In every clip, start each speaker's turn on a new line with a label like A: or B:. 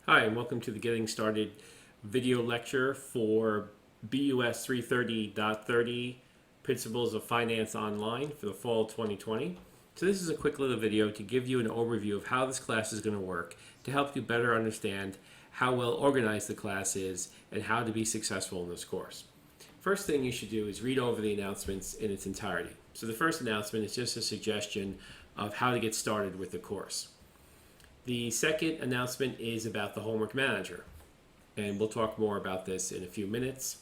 A: Hi, and welcome to the Getting Started video lecture for BUS330.30 Principles of Finance Online for the fall 2020. So this is a quick little video to give you an overview of how this class is going to work to help you better understand how well organized the class is and how to be successful in this course. First thing you should do is read over the announcements in its entirety. So the first announcement is just a suggestion of how to get started with the course. The second announcement is about the homework manager, and we'll talk more about this in a few minutes.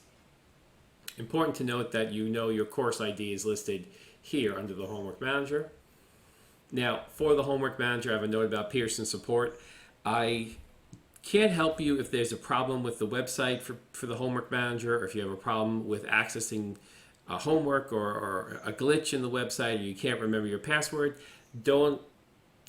A: Important to note that you know your course ID is listed here under the homework manager. Now, for the homework manager, I have a note about Pearson support. I can't help you if there's a problem with the website for the homework manager, or if you have a problem with accessing homework or a glitch in the website, or you can't remember your password. Don't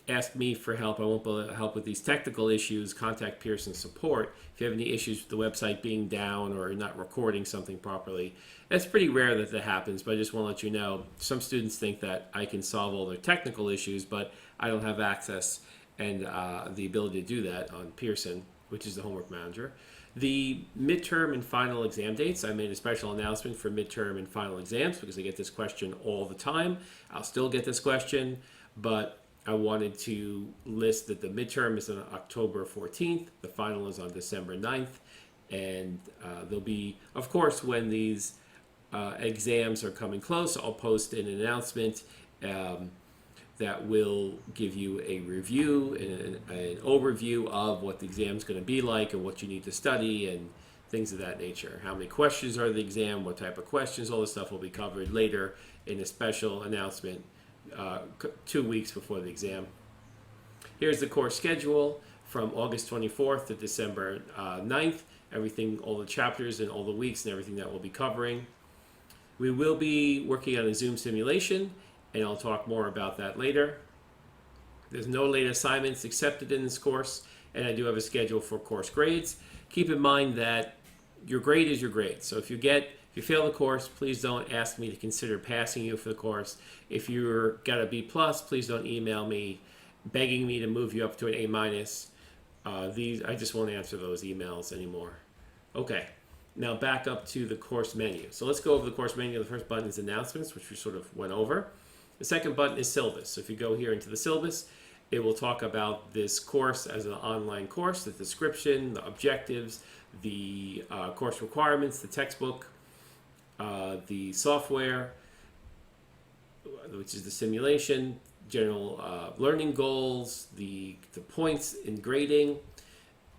A: ask me for help. I won't be able to help with these technical issues. Contact Pearson support if you have any issues with the website being down or not recording something properly. It's pretty rare that happens, but I just want to let you know some students think that I can solve all their technical issues, but I don't have access and the ability to do that on Pearson, which is the homework manager. The midterm and final exam dates, I made a special announcement for midterm and final exams because I get this question all the time. I'll still get this question, but I wanted to list that the midterm is on October 14th, the final is on December 9th, and there'll be, of course, when these exams are coming close, I'll post an announcement that will give you a review and an overview of what the exam is going to be like and what you need to study and things of that nature. How many questions are the exam, what type of questions, all this stuff will be covered later in a special announcement 2 weeks before the exam. Here's the course schedule from August 24th to December 9th. Everything, all the chapters and all the weeks and everything that we'll be covering. We will be working on a Zoom simulation, and I'll talk more about that later. There's no late assignments accepted in this course, and I do have a schedule for course grades. Keep in mind that your grade is your grade. So if you fail the course, please don't ask me to consider passing you for the course. If you're got a B+, please don't email me begging me to move you up to an A-. I just won't answer those emails anymore. Okay, now back up to the course menu. So let's go over the course menu. The first button is announcements, which we sort of went over. The second button is syllabus. So if you go here into the syllabus, it will talk about this course as an online course, the description, the objectives, the course requirements, the textbook, the software, which is the simulation, general learning goals, the points in grading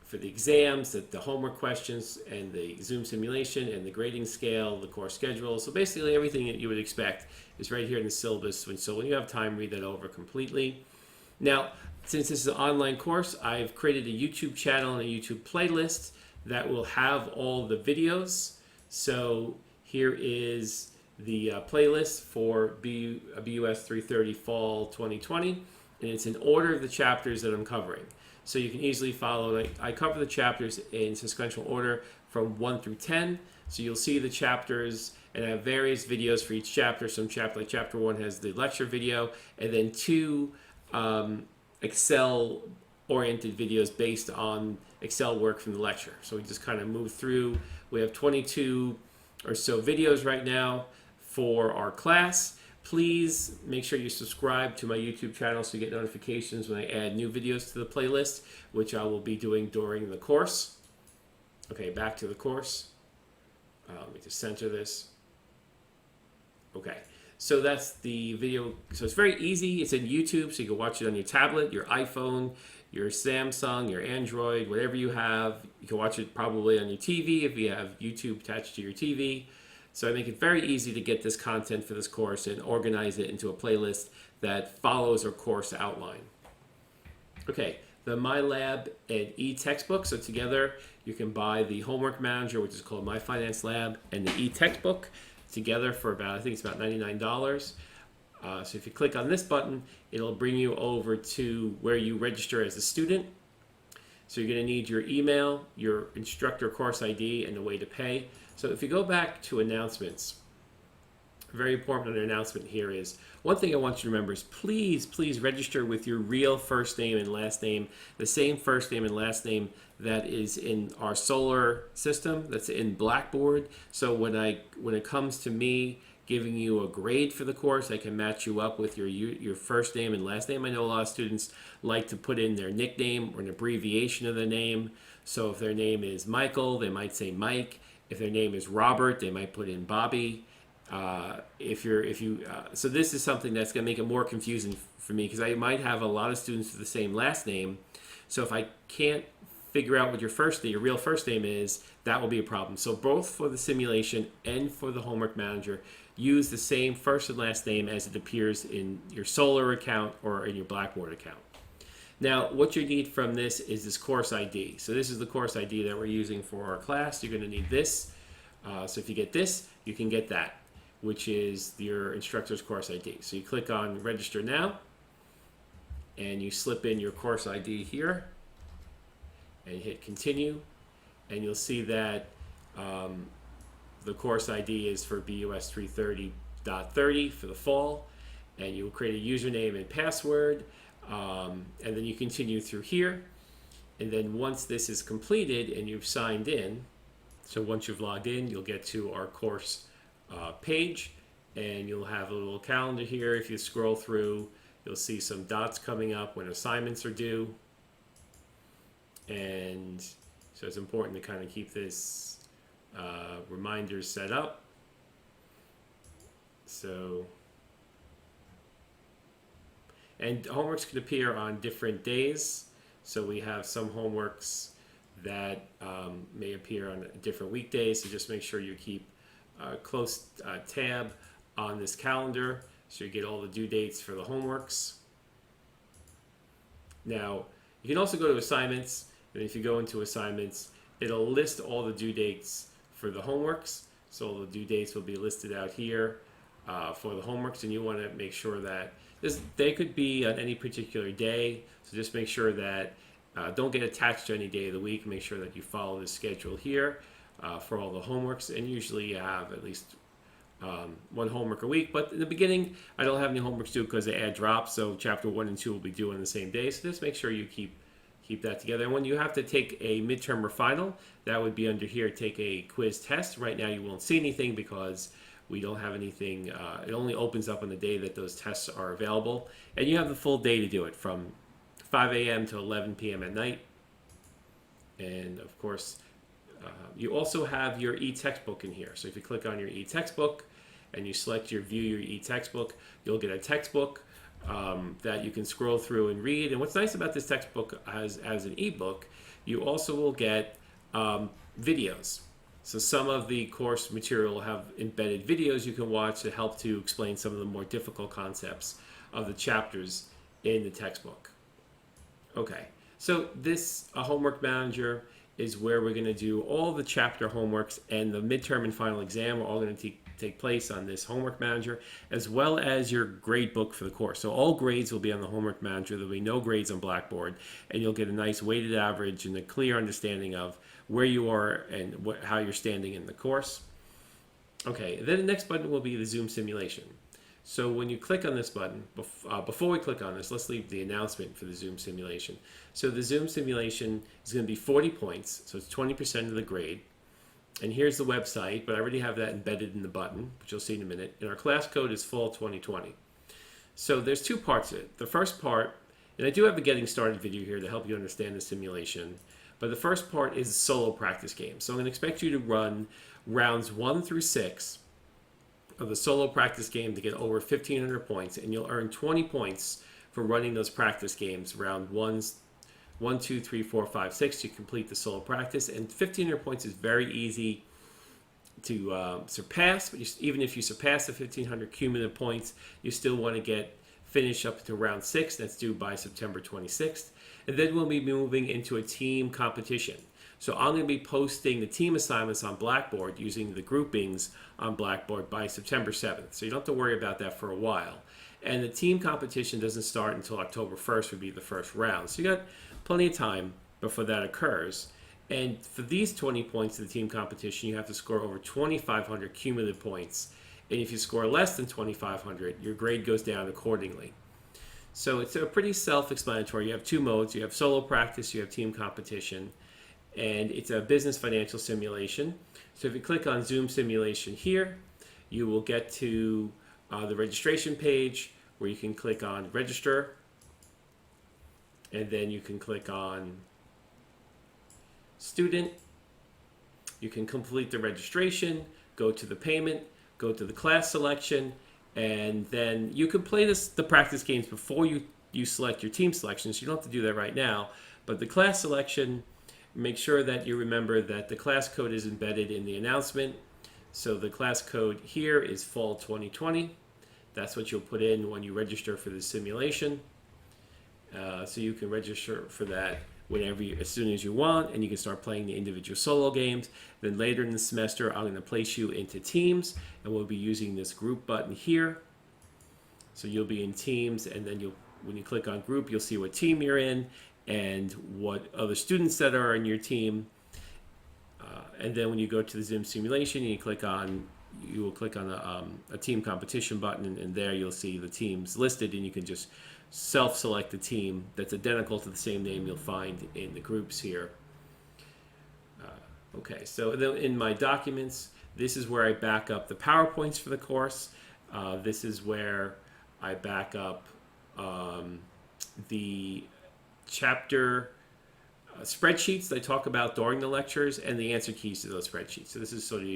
A: for the exams, the homework questions, and the Zoom simulation, and the grading scale, the course schedule. So basically everything that you would expect is right here in the syllabus. So when you have time, read that over completely. Now, since this is an online course, I've created a YouTube channel and a YouTube playlist that will have all the videos. So here is the playlist for BUS330 Fall 2020, and it's in order of the chapters that I'm covering. So you can easily follow. I cover the chapters in sequential order from 1 through 10. So you'll see the chapters, and I have various videos for each chapter. Some chapter, like chapter 1 has the lecture video, and then 2 Excel-oriented videos based on Excel work from the lecture. So we just kind of move through. We have 22 or so videos right now for our class. Please make sure you subscribe to my YouTube channel so you get notifications when I add new videos to the playlist, which I will be doing during the course. Okay, back to the course. Let me just center this. Okay, so that's the video. So it's very easy. It's in YouTube, so you can watch it on your tablet, your iPhone, your Samsung, your Android, whatever you have. You can watch it probably on your TV if you have YouTube attached to your TV. So I make it very easy to get this content for this course and organize it into a playlist that follows our course outline. Okay, the MyLab and e-textbook. So together you can buy the homework manager, which is called My Finance Lab, and the e-textbook together for about, I think it's about $99. So if you click on this button, it'll bring you over to where you register as a student. So you're going to need your email, your instructor course ID, and the way to pay. So if you go back to announcements, very important announcement here is, one thing I want you to remember is please register with your real first name and last name, the same first name and last name that is in our solar system, that's in Blackboard. So when it comes to me giving you a grade for the course, I can match you up with your first name and last name. I know a lot of students like to put in their nickname or an abbreviation of the name. So if their name is Michael, they might say Mike. If their name is Robert, they might put in Bobby. So this is something that's going to make it more confusing for me, because I might have a lot of students with the same last name. So if I can't figure out what your real first name is, that will be a problem. So both for the simulation and for the homework manager, use the same first and last name as it appears in your Solar account or in your Blackboard account. Now, what you need from this is this course ID. So this is the course ID that we're using for our class. You're going to need this. So if you get this, you can get that, which is your instructor's course ID. So you click on Register Now, and you slip in your course ID here, and hit Continue, and you'll see that the course ID is for BUS330.30 for the fall, and you'll create a username and password, and then you continue through here, and then once this is completed and you've signed in, so once you've logged in, you'll get to our course page, and you'll have a little calendar here. If you scroll through, you'll see some dots coming up when assignments are due, and so it's important to kind of keep this reminders set up. And homeworks can appear on different days. So we have some homeworks that may appear on different weekdays. So just make sure you keep a close tab on this calendar so you get all the due dates for the homeworks. Now, you can also go to assignments, and if you go into assignments, it'll list all the due dates for the homeworks. So all the due dates will be listed out here for the homeworks, and you want to make sure that they could be on any particular day. So just make sure that don't get attached to any day of the week. Make sure that you follow the schedule here for all the homeworks, and usually you have at least one homework a week. But in the beginning, I don't have any homeworks due because they add drops, so chapter 1 and 2 will be due on the same day. So just make sure you keep that together. And when you have to take a midterm or final, that would be under here, take a quiz test. Right now you won't see anything because we don't have anything. It only opens up on the day that those tests are available, and you have the full day to do it from 5 a.m. to 11 p.m. at night. And of course, you also have your e-textbook in here. So if you click on your e-textbook and you select your view your e-textbook, you'll get a textbook that you can scroll through and read. And what's nice about this textbook as an ebook, you also will get videos. So some of the course material will have embedded videos you can watch to help to explain some of the more difficult concepts of the chapters in the textbook. Okay, so this homework manager is where we're going to do all the chapter homeworks, and the midterm and final exam are all going to take place on this homework manager, as well as your grade book for the course. So all grades will be on the homework manager. There'll be no grades on Blackboard, and you'll get a nice weighted average and a clear understanding of where you are and how you're standing in the course. Okay, then the next button will be the Zoom simulation. So when you click on this button, before we click on this, let's leave the announcement for the Zoom simulation. So the Zoom simulation is going to be 40 points, so it's 20% of the grade. And here's the website, but I already have that embedded in the button, which you'll see in a minute. And our class code is fall 2020. So there's two parts of it. The first part, and I do have a getting started video here to help you understand the simulation, but the first part is a solo practice game. So I'm going to expect you to run rounds 1 through 6 of the solo practice game to get over 1,500 points, and you'll earn 20 points for running those practice games, round 1, 2, 3, 4, 5, 6 to complete the solo practice. And 1,500 points is very easy to surpass, but even if you surpass the 1,500 cumulative points, you still want to finish up to round 6. That's due by September 26th. And then we'll be moving into a team competition. So I'm going to be posting the team assignments on Blackboard using the groupings on Blackboard by September 7th. So you don't have to worry about that for a while. And the team competition doesn't start until October 1st would be the first round. So you got plenty of time before that occurs. And for these 20 points of the team competition, you have to score over 2,500 cumulative points And if you score less than 2,500, your grade goes down accordingly. So it's a pretty self-explanatory. You have two modes. You have solo practice, you have team competition, and it's a business financial simulation. So if you click on Zoom simulation here, you will get to the registration page where you can click on register, and then you can click on student. You can complete the registration, go to the payment, go to the class selection, and then you can play the practice games before you select your team selection, so you don't have to do that right now. But the class selection, make sure that you remember that the class code is embedded in the announcement. So the class code here is fall 2020. That's what you'll put in when you register for the simulation. So you can register for that as soon as you want, and you can start playing the individual solo games. Then later in the semester, I'm going to place you into teams, and we'll be using this group button here. So you'll be in teams, and then when you click on group, you'll see what team you're in and what other students that are in your team. And then when you go to the Zoom simulation, you will click on a team competition button, and there you'll see the teams listed, and you can just self-select a team that's identical to the same name you'll find in the groups here. Okay, so in my documents, this is where I back up the PowerPoints for the course. This is where I back up the chapter spreadsheets that I talk about during the lectures and the answer keys to those spreadsheets. So this is sort of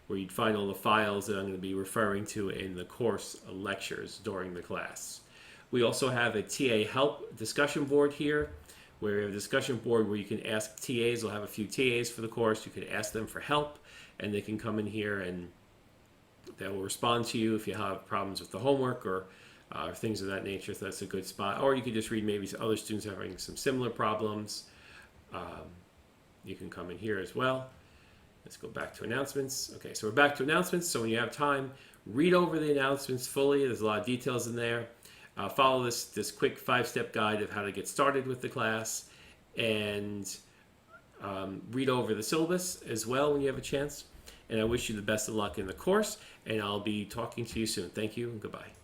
A: where you'd find all the files that I'm going to be referring to in the course lectures during the class. We also have a TA help discussion board here, where we have a discussion board where you can ask TAs. We'll have a few TAs for the course. You can ask them for help, and they can come in here and they will respond to you if you have problems with the homework or things of that nature. So that's a good spot. Or you could just read maybe some other students having some similar problems. You can come in here as well. Let's go back to announcements. Okay, so we're back to announcements. So when you have time, read over the announcements fully. There's a lot of details in there. Follow this quick 5-step guide of how to get started with the class, and read over the syllabus as well when you have a chance. And I wish you the best of luck in the course, and I'll be talking to you soon. Thank you and goodbye.